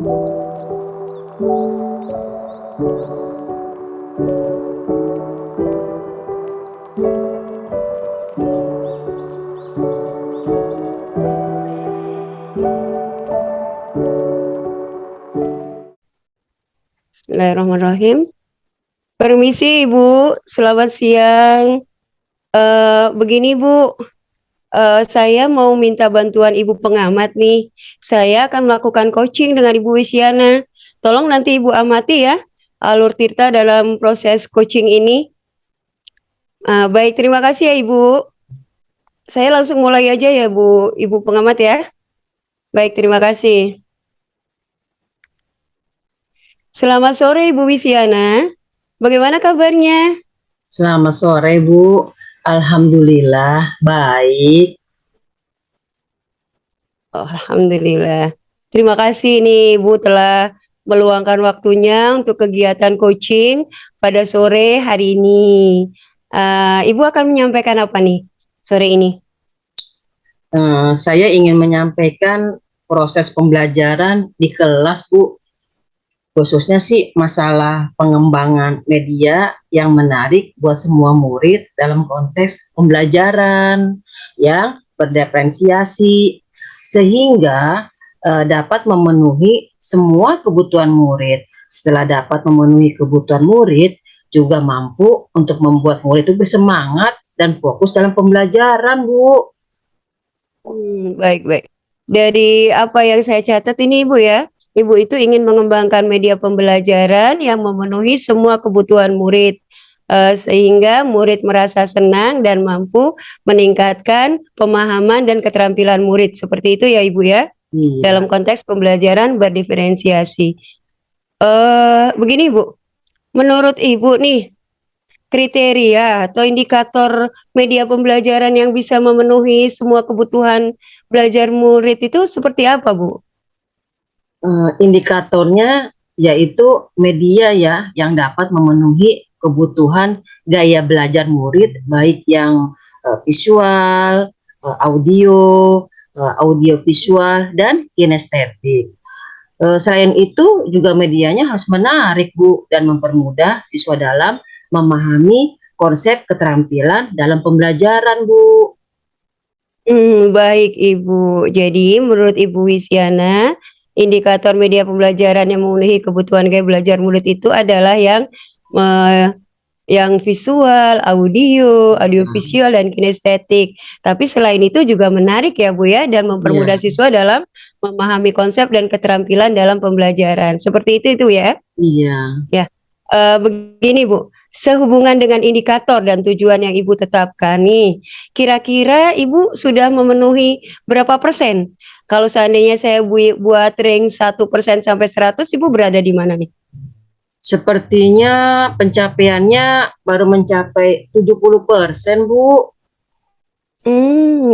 Bismillahirrahmanirrahim. Permisi Ibu, selamat siang. Begini Bu, saya mau minta bantuan Ibu pengamat nih. Saya akan melakukan coaching dengan Ibu Wisyana. Tolong nanti Ibu amati ya, alur Tirta dalam proses coaching ini. Baik, terima kasih ya Ibu. Saya langsung mulai aja ya Bu, Ibu pengamat ya. Baik, terima kasih. Selamat sore Ibu Wisyana. Bagaimana kabarnya? Selamat sore Bu, alhamdulillah baik. Alhamdulillah. Terima kasih nih Bu telah meluangkan waktunya untuk kegiatan coaching pada sore hari ini. Ibu akan menyampaikan apa nih sore ini? Saya ingin menyampaikan proses pembelajaran di kelas Bu, khususnya sih masalah pengembangan media yang menarik buat semua murid dalam konteks pembelajaran yang berdiferensiasi sehingga dapat memenuhi semua kebutuhan murid. Setelah dapat memenuhi kebutuhan murid, juga mampu untuk membuat murid itu bersemangat dan fokus dalam pembelajaran, Bu. Baik-baik. Dari apa yang saya catat ini Ibu ya, Ibu itu ingin mengembangkan media pembelajaran yang memenuhi semua kebutuhan murid, sehingga murid merasa senang dan mampu meningkatkan pemahaman dan keterampilan murid. Seperti itu ya Ibu ya, dalam konteks pembelajaran berdiferensiasi. Begini Bu, menurut Ibu nih, kriteria atau indikator media pembelajaran yang bisa memenuhi semua kebutuhan belajar murid itu seperti apa, Bu? Indikatornya yaitu media ya yang dapat memenuhi kebutuhan gaya belajar murid, baik yang visual, audio, audio visual, dan kinestetik. Selain itu juga medianya harus menarik Bu dan mempermudah siswa dalam memahami konsep keterampilan dalam pembelajaran Bu. Baik Ibu. Jadi menurut Ibu Wisyana, indikator media pembelajaran yang memenuhi kebutuhan gaya belajar murid itu adalah yang visual, audio visual dan kinestetik. Tapi selain itu juga menarik ya Bu ya, dan mempermudah siswa dalam memahami konsep dan keterampilan dalam pembelajaran. Seperti itu ya? Iya. Ya. Begini Bu, sehubungan dengan indikator dan tujuan yang Ibu tetapkan nih, kira-kira Ibu sudah memenuhi berapa persen? Kalau seandainya saya buat rank 1% sampai 100, Ibu berada di mana nih? Sepertinya pencapaiannya baru mencapai 70% Bu.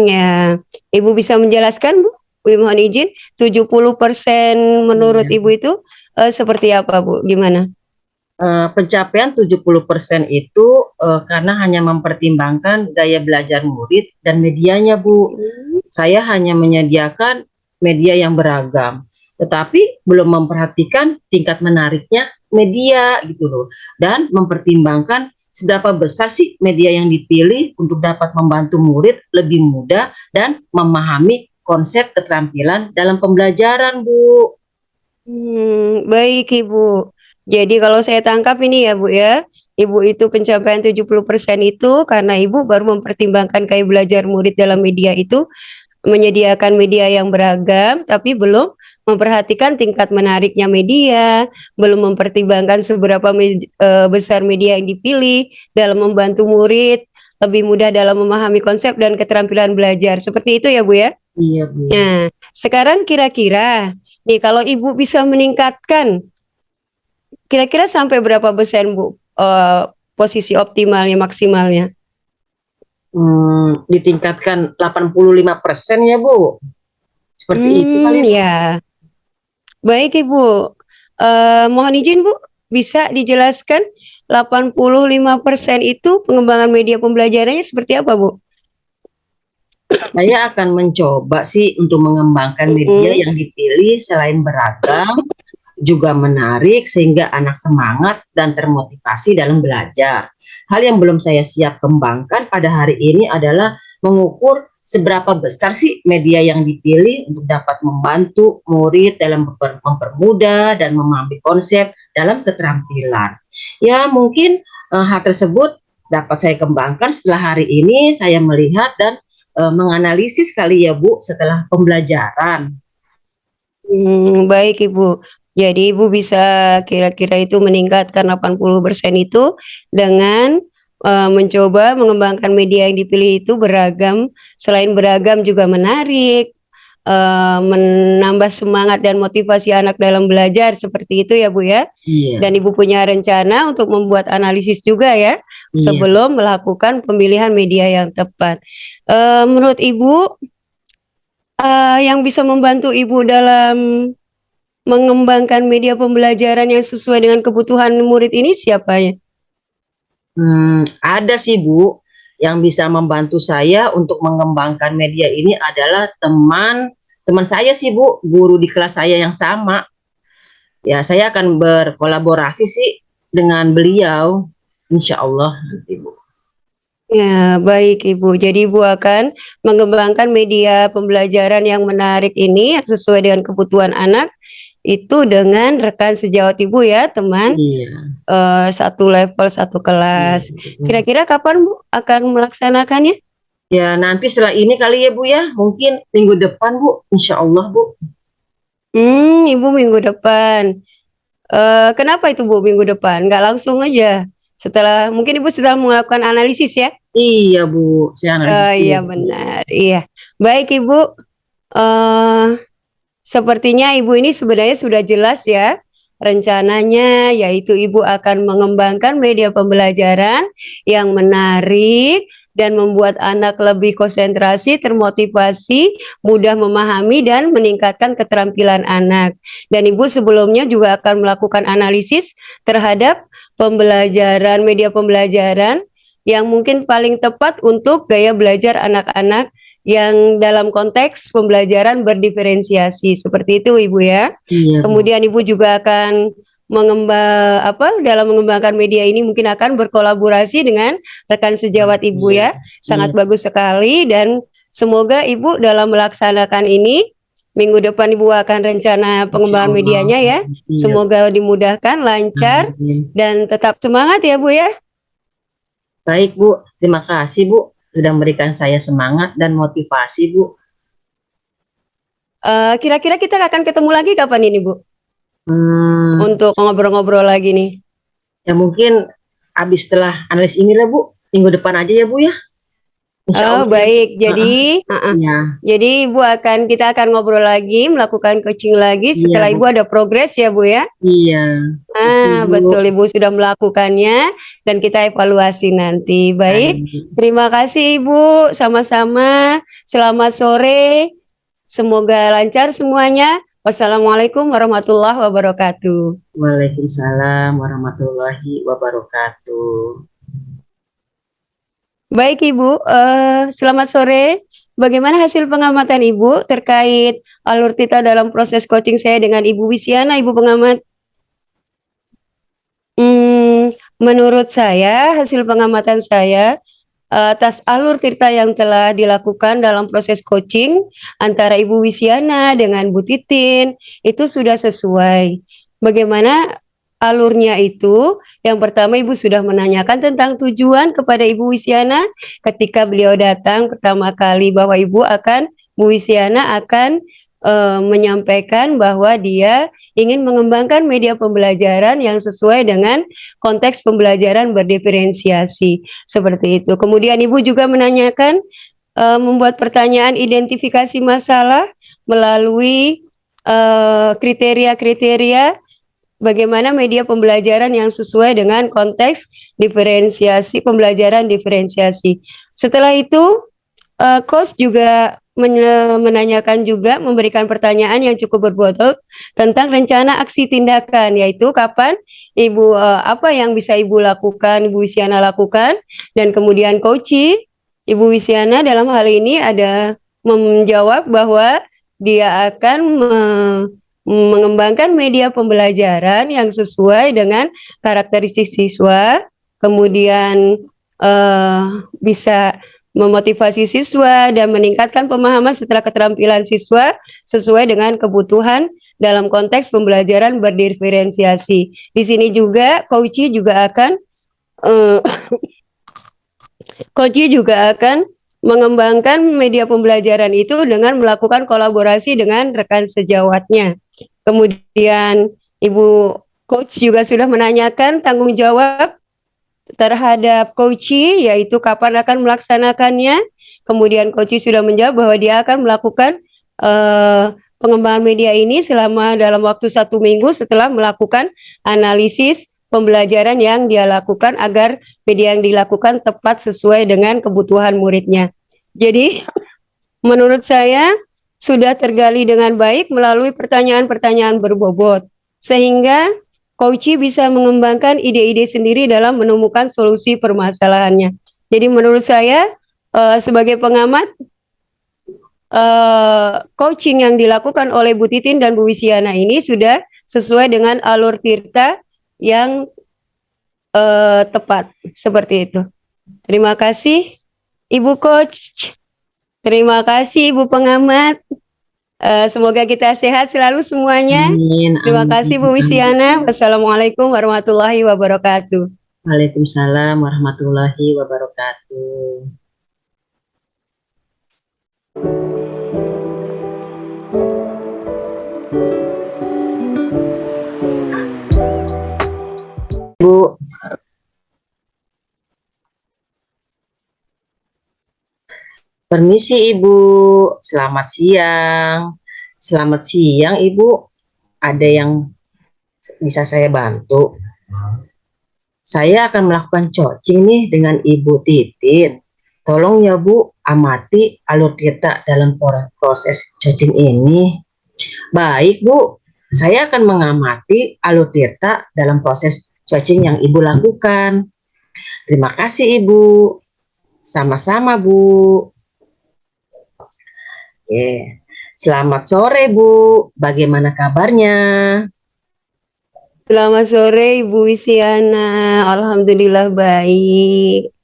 Ya. Ibu bisa menjelaskan Bu? Mohon izin, 70% menurut Ibu itu seperti apa Bu? Gimana? Pencapaian 70% itu karena hanya mempertimbangkan gaya belajar murid dan medianya Bu. Saya hanya menyediakan media yang beragam, tetapi belum memperhatikan tingkat menariknya media gitu loh, dan mempertimbangkan seberapa besar sih media yang dipilih untuk dapat membantu murid lebih mudah dan memahami konsep keterampilan dalam pembelajaran Bu. Baik Ibu. Jadi kalau saya tangkap ini ya Bu ya, Ibu itu pencapaian 70% itu karena Ibu baru mempertimbangkan kayak belajar murid dalam media itu menyediakan media yang beragam, tapi belum memperhatikan tingkat menariknya media, belum mempertimbangkan seberapa besar media yang dipilih dalam membantu murid lebih mudah dalam memahami konsep dan keterampilan belajar. Seperti itu ya Bu ya? Iya Bu. Nah, sekarang kira-kira nih kalau Ibu bisa meningkatkan, kira-kira sampai berapa persen Bu posisi optimalnya, maksimalnya? Ditingkatkan 85% ya Bu. Seperti itu kali Bu. Ya. Baik Ibu, mohon izin Bu, bisa dijelaskan 85% itu pengembangan media pembelajarannya seperti apa Bu? Saya akan mencoba sih untuk mengembangkan media yang dipilih selain beragam, juga menarik sehingga anak semangat dan termotivasi dalam belajar. Hal yang belum saya siap kembangkan pada hari ini adalah mengukur seberapa besar sih media yang dipilih untuk dapat membantu murid dalam mempermudah dan memahami konsep dalam keterampilan. Ya, mungkin hal tersebut dapat saya kembangkan setelah hari ini saya melihat dan menganalisis kali ya Bu setelah pembelajaran. Baik Ibu. Jadi Ibu bisa kira-kira itu meningkatkan 80% itu dengan mencoba mengembangkan media yang dipilih itu beragam. Selain beragam juga menarik, menambah semangat dan motivasi anak dalam belajar seperti itu ya Bu ya. Iya, Dan Ibu punya rencana untuk membuat analisis juga ya iya. sebelum melakukan pemilihan media yang tepat. Menurut Ibu yang bisa membantu Ibu dalam mengembangkan media pembelajaran yang sesuai dengan kebutuhan murid ini siapa ya? Ada sih Bu, yang bisa membantu saya untuk mengembangkan media ini adalah teman saya sih Bu, guru di kelas saya yang sama. Ya, saya akan berkolaborasi sih dengan beliau, insya Allah nanti Bu. Ya, baik Ibu. Jadi Ibu akan mengembangkan media pembelajaran yang menarik ini yang sesuai dengan kebutuhan anak itu dengan rekan sejawat Ibu ya, teman. Iya. Satu level, satu kelas. Kira-kira kapan Bu akan melaksanakannya? Ya, nanti setelah ini kali ya Bu ya, mungkin minggu depan Bu, insya Allah Bu. Ibu minggu depan. Kenapa itu Bu minggu depan? Nggak langsung aja. Mungkin Ibu sedang melakukan analisis ya? Iya Bu, saya analisis Iya dulu. benar. Iya. Baik Ibu. eh Sepertinya Ibu ini sebenarnya sudah jelas ya rencananya, yaitu Ibu akan mengembangkan media pembelajaran yang menarik dan membuat anak lebih konsentrasi, termotivasi, mudah memahami dan meningkatkan keterampilan anak. Dan Ibu sebelumnya juga akan melakukan analisis terhadap pembelajaran media pembelajaran yang mungkin paling tepat untuk gaya belajar anak-anak yang dalam konteks pembelajaran berdiferensiasi seperti itu Ibu ya. Iya Bu. Kemudian Ibu juga akan dalam mengembangkan media ini mungkin akan berkolaborasi dengan rekan sejawat Ibu Iya, ya. Sangat iya. bagus sekali dan semoga Ibu dalam melaksanakan ini minggu depan Ibu akan rencana pengembangan Insya Allah. medianya ya. Iya. Semoga dimudahkan, lancar Amin. dan tetap semangat ya Bu ya. Baik Bu, terima kasih Bu sudah memberikan saya semangat dan motivasi Bu. Kira-kira kita akan ketemu lagi kapan ini Bu? Hmm, Untuk ngobrol-ngobrol lagi nih. Ya mungkin habis setelah analis ini lah Bu, minggu depan aja ya Bu ya. Insya Allah. Baik. Jadi, Ya. jadi kita akan ngobrol lagi, melakukan coaching lagi setelah Iya, Ibu ada progres ya Bu ya. iya. Betul Ibu sudah melakukannya dan kita evaluasi nanti. Baik. Terima kasih Ibu, sama-sama. Selamat sore. Semoga lancar semuanya. Wassalamualaikum warahmatullahi wabarakatuh. Waalaikumsalam warahmatullahi wabarakatuh. Baik Ibu, selamat sore. Bagaimana hasil pengamatan Ibu terkait alur Tita dalam proses coaching saya dengan Ibu Wisiana, Ibu pengamat? Menurut saya, hasil pengamatan saya atas alur Tirta yang telah dilakukan dalam proses coaching antara Ibu Wisiana dengan Bu Titin itu sudah sesuai. Bagaimana alurnya itu? Yang pertama Ibu sudah menanyakan tentang tujuan kepada Ibu Wisiana ketika beliau datang pertama kali bahwa Bu Wisiana akan menyampaikan bahwa dia ingin mengembangkan media pembelajaran yang sesuai dengan konteks pembelajaran berdiferensiasi seperti itu. Kemudian Ibu juga menanyakan membuat pertanyaan identifikasi masalah melalui kriteria-kriteria bagaimana media pembelajaran yang sesuai dengan konteks diferensiasi pembelajaran diferensiasi. Setelah itu coach juga menanyakan juga memberikan pertanyaan yang cukup berbobot tentang rencana aksi tindakan, yaitu kapan Ibu apa yang bisa Ibu lakukan, Ibu Wisiana lakukan, dan kemudian coach Ibu Wisiana dalam hal ini ada menjawab bahwa dia akan mengembangkan media pembelajaran yang sesuai dengan karakteristik siswa, kemudian bisa memotivasi siswa dan meningkatkan pemahaman setelah keterampilan siswa sesuai dengan kebutuhan dalam konteks pembelajaran berdiferensiasi. Di sini juga eh, Coach juga akan mengembangkan media pembelajaran itu dengan melakukan kolaborasi dengan rekan sejawatnya. Kemudian Ibu Coach juga sudah menanyakan tanggung jawab terhadap coachee, yaitu kapan akan melaksanakannya. Kemudian coachee sudah menjawab bahwa dia akan melakukan pengembangan media ini selama dalam waktu 1 minggu setelah melakukan analisis pembelajaran yang dia lakukan agar media yang dilakukan tepat sesuai dengan kebutuhan muridnya. Jadi menurut saya sudah tergali dengan baik melalui pertanyaan-pertanyaan berbobot, sehingga coachee bisa mengembangkan ide-ide sendiri dalam menemukan solusi permasalahannya. Jadi menurut saya sebagai pengamat, coaching yang dilakukan oleh Bu Titin dan Bu Wisiana ini sudah sesuai dengan alur Tirta yang tepat, seperti itu. Terima kasih Ibu Coach, terima kasih Ibu Pengamat. Semoga kita sehat selalu semuanya. Amin, Terima amin, kasih Bu amin. Wisiana. Wassalamualaikum warahmatullahi wabarakatuh. Waalaikumsalam warahmatullahi wabarakatuh. Bu, permisi Ibu, selamat siang. Selamat siang Ibu, ada yang bisa saya bantu? Saya akan melakukan coaching nih dengan Ibu Titin. Tolong ya Bu, amati alur kita dalam proses coaching ini. Baik Bu, saya akan mengamati alur Tirta dalam proses coaching yang Ibu lakukan. Terima kasih Ibu. Sama-sama Bu. Oke. Selamat sore Bu, bagaimana kabarnya? Selamat sore Ibu Wisiana, alhamdulillah baik.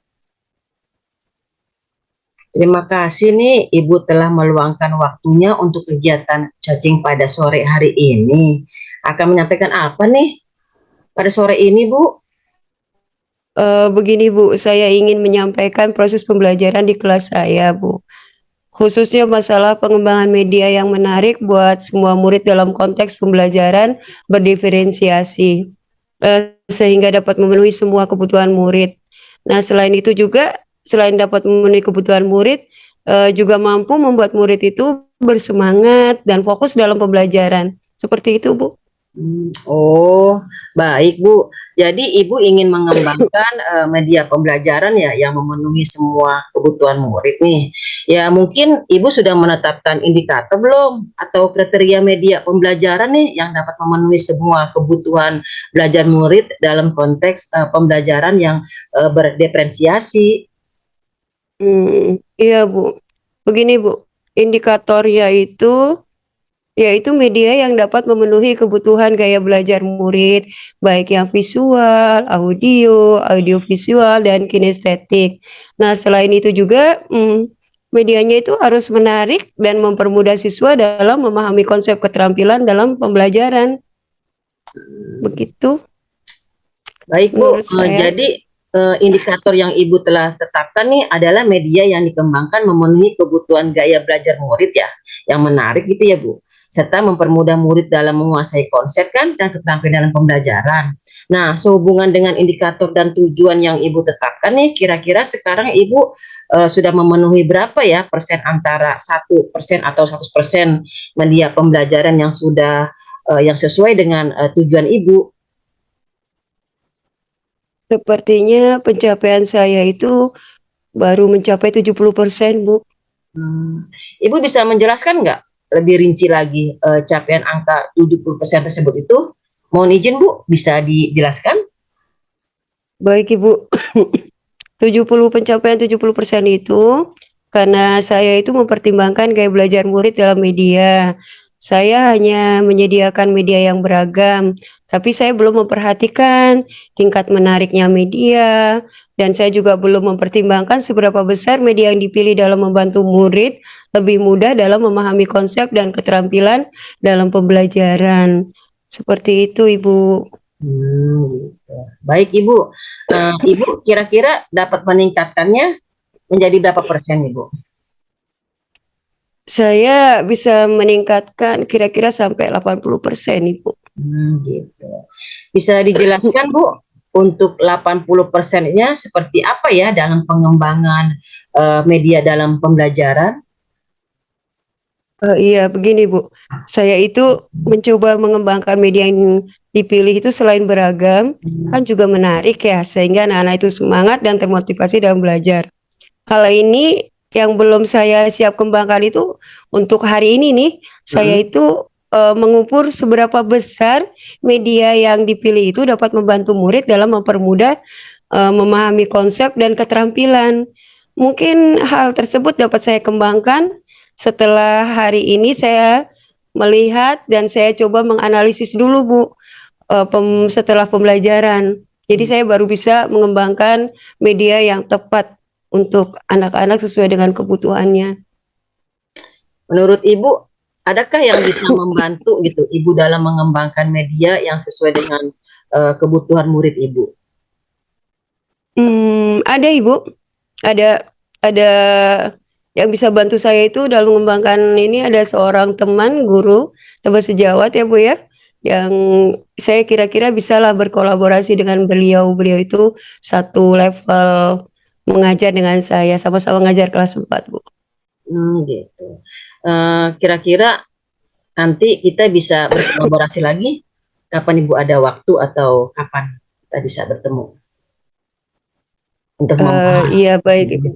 Terima kasih nih Ibu telah meluangkan waktunya untuk kegiatan coaching pada sore hari ini. Akan menyampaikan apa nih pada sore ini Bu? Begini Bu, saya ingin menyampaikan proses pembelajaran di kelas saya Bu. Khususnya masalah pengembangan media yang menarik buat semua murid dalam konteks pembelajaran berdiferensiasi, sehingga dapat memenuhi semua kebutuhan murid. Nah, selain itu juga, selain dapat memenuhi kebutuhan murid, juga mampu membuat murid itu bersemangat dan fokus dalam pembelajaran. Seperti itu, Bu. Oh, baik Bu. Jadi Ibu ingin mengembangkan media pembelajaran ya yang memenuhi semua kebutuhan murid nih. Ya mungkin Ibu sudah menetapkan indikator belum atau kriteria media pembelajaran nih yang dapat memenuhi semua kebutuhan belajar murid dalam konteks pembelajaran yang berdiferensiasi. Iya Bu. Begini Bu, indikatornya yaitu media yang dapat memenuhi kebutuhan gaya belajar murid, baik yang visual, audiovisual, dan kinestetik. Nah, selain itu juga medianya itu harus menarik dan mempermudah siswa dalam memahami konsep keterampilan dalam pembelajaran. Begitu. Baik Bu, jadi indikator yang Ibu telah tetapkan nih adalah media yang dikembangkan memenuhi kebutuhan gaya belajar murid ya, yang menarik gitu ya Bu, serta mempermudah murid dalam menguasai konsep kan dan keterampilan dalam pembelajaran. Nah, sehubungan dengan indikator dan tujuan yang Ibu tetapkan nih, kira-kira sekarang Ibu sudah memenuhi berapa ya persen antara 1% atau 100% media pembelajaran yang sudah yang sesuai dengan tujuan Ibu? Sepertinya pencapaian saya itu baru mencapai 70%, Bu. Ibu bisa menjelaskan nggak lebih rinci lagi capaian angka 70% tersebut itu? Mohon izin Bu, bisa dijelaskan? Baik Ibu, pencapaian 70% itu karena saya itu mempertimbangkan gaya belajar murid dalam media. Saya hanya menyediakan media yang beragam, tapi saya belum memperhatikan tingkat menariknya media, dan saya juga belum mempertimbangkan seberapa besar media yang dipilih dalam membantu murid lebih mudah dalam memahami konsep dan keterampilan dalam pembelajaran. Seperti itu, Ibu. Gitu. Baik Ibu, Ibu kira-kira dapat meningkatkannya menjadi berapa persen Ibu? Saya bisa meningkatkan kira-kira sampai 80%, Ibu. Gitu. Bisa dijelaskan Bu, untuk 80%-nya seperti apa ya dalam pengembangan media dalam pembelajaran? Iya, begini Bu, saya itu mencoba mengembangkan media yang dipilih itu selain beragam, kan juga menarik ya, sehingga anak-anak itu semangat dan termotivasi dalam belajar. Hal ini yang belum saya siap kembangkan itu untuk hari ini nih, saya itu mengukur seberapa besar media yang dipilih itu dapat membantu murid dalam mempermudah memahami konsep dan keterampilan. Mungkin hal tersebut dapat saya kembangkan setelah hari ini saya melihat dan saya coba menganalisis dulu Bu, setelah pembelajaran. Jadi saya baru bisa mengembangkan media yang tepat untuk anak-anak sesuai dengan kebutuhannya. Menurut Ibu, adakah yang bisa membantu gitu Ibu dalam mengembangkan media yang sesuai dengan kebutuhan murid Ibu? Ada Ibu, ada yang bisa bantu saya itu dalam mengembangkan ini, ada seorang teman guru, teman sejawat ya Bu ya, yang saya kira-kira bisalah berkolaborasi dengan beliau. Beliau itu satu level mengajar dengan saya, sama-sama ngajar kelas 4 Bu. Gitu. Kira-kira nanti kita bisa berkolaborasi lagi, kapan Ibu ada waktu atau kapan kita bisa bertemu untuk membahas? Iya baik Ibu.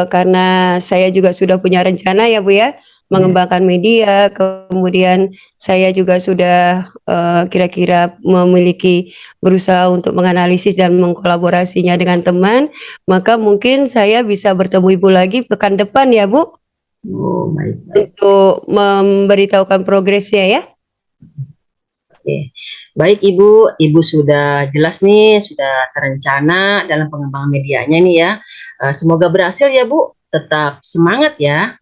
Karena saya juga sudah punya rencana ya Bu ya, mengembangkan media, kemudian saya juga sudah kira-kira memiliki berusaha untuk menganalisis dan mengkolaborasinya dengan teman, maka mungkin saya bisa bertemu Ibu lagi pekan depan ya Bu, Oh, baik. untuk memberitahukan progresnya ya. Oke. Baik Ibu, Ibu sudah jelas nih, sudah terencana dalam pengembangan medianya nih ya. Semoga berhasil ya Bu, tetap semangat ya.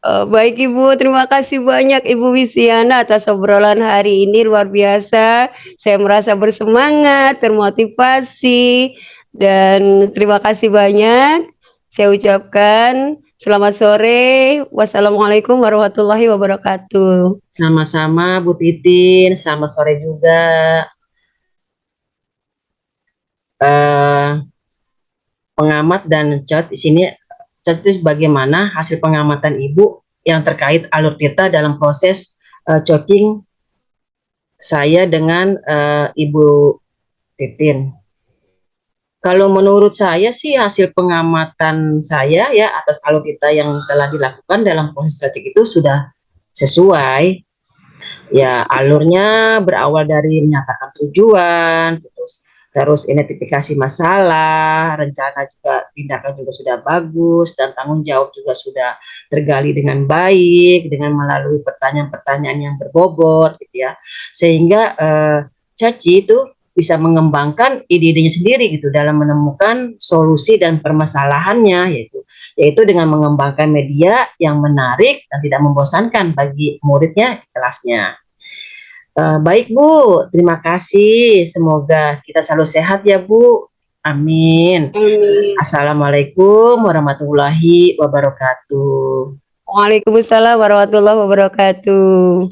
Baik Ibu, terima kasih banyak Ibu Wisiana atas obrolan hari ini, luar biasa. Saya merasa bersemangat, termotivasi, dan terima kasih banyak. Saya ucapkan selamat sore. Wassalamualaikum warahmatullahi wabarakatuh. Sama-sama Bu Titin, selamat sore juga. Pengamat dan Cot di sini, Cot itu bagaimana hasil pengamatan Ibu yang terkait alur kita dalam proses coaching saya dengan Ibu Titin. Kalau menurut saya sih hasil pengamatan saya ya atas alur kita yang telah dilakukan dalam proses coaching itu sudah sesuai. Ya, alurnya berawal dari menyatakan tujuan, terus identifikasi masalah, rencana juga, tindakan juga sudah bagus, dan tanggung jawab juga sudah tergali dengan baik, dengan melalui pertanyaan-pertanyaan yang berbobot, gitu ya. Sehingga Caci itu bisa mengembangkan ide-idenya sendiri gitu dalam menemukan solusi dan permasalahannya, yaitu dengan mengembangkan media yang menarik dan tidak membosankan bagi muridnya di kelasnya. Baik Bu, terima kasih. Semoga kita selalu sehat ya Bu. Amin. Amin. Assalamualaikum warahmatullahi wabarakatuh. Waalaikumsalam warahmatullahi wabarakatuh.